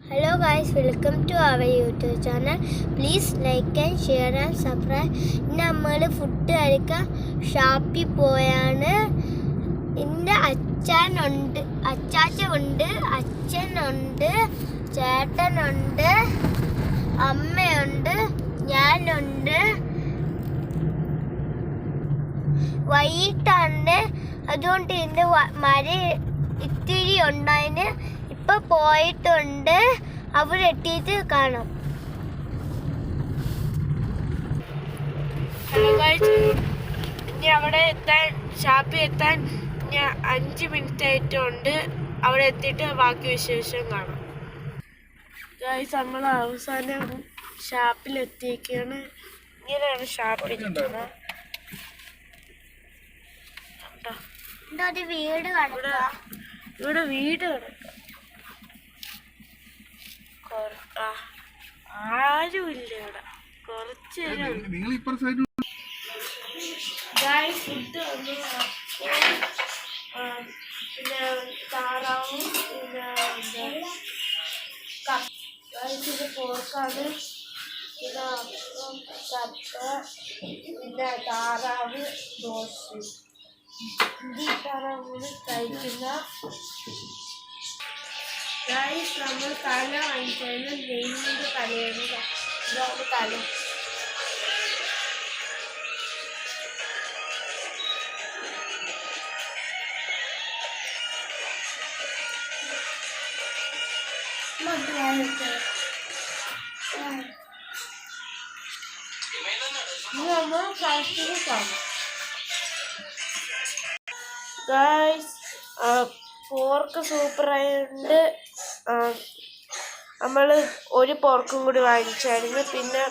Hello guys, welcome to our YouTube channel. Please like and share and subscribe. നമ്മൾ food കഴിക്കാൻ ഷാപ്പിൽ പോയാണ്. ഇന്ന് അച്ഛനുണ്ട്, അച്ചാച്ചനുണ്ട്, അച്ഛനുണ്ട്, ചേട്ടനുണ്ട്, അമ്മയുണ്ട്, ഞാനുണ്ട്. വൈകിട്ടാണ്, അതുകൊണ്ട് ഇതിൻ്റെ മര ഇത്തിരി ഉണ്ടായതിന് ഇപ്പൊ പോയിട്ടുണ്ട്. അവരെത്തിയിട്ട് കാണാം. ഹലോ ഗൈസ്, ഇനി അവിടെ എത്താൻ ഷാപ്പിൽ എത്താൻ ഇനി 5 മിനിറ്റ് ആയിട്ടുണ്ട്. അവിടെ എത്തിയിട്ട് ബാക്കി വിശേഷം കാണാം. ഗൈസ്, നമ്മൾ അവസാനം ഷാപ്പിൽ എത്തിയിരിക്കുകയാണ്. ഇങ്ങനെയാണ് ഷാപ്പിൽ ഇരിക്കുന്നത്. ഇവിടെ വീട് കിടക്കുക. ആരുമില്ല ഇവിടെ. കുറച്ച് ഫുഡ് വന്നു. പിന്നെ താറാവും, പിന്നെ ഇത് പോർക്കാണ്, പിന്നെ അപ്പം, കപ്പ, പിന്നെ താറാവ്, ദോശ. ഇതിട്ടാണ് കഴിക്കുന്ന. നമ്മൾ തല വാങ്ങിച്ചായിരുന്നു. നെയ്മിൻ്റെ തലയാണ്. ഇതാണ് തല. നമ്മൾ പ്ലാസ്റ്റിക് കാണാം. ഗൈസ്, പോർക്ക് സൂപ്പറായിട്ടുണ്ട്. നമ്മൾ ഒരു പോർക്കും കൂടി വാങ്ങിച്ചായിരുന്നു. പിന്നെ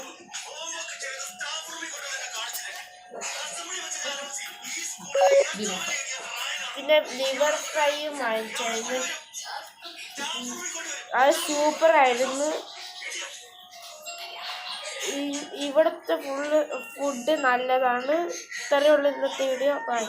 ലിവർ ഫ്രൈയും വാങ്ങിച്ചായിരുന്നു. അത് സൂപ്പറായിരുന്നു. ഇവിടുത്തെ ഫുഡ് നല്ലതാണ്. ഇത്രയുള്ള ഇന്നത്തെ വീഡിയോ. ബൈ.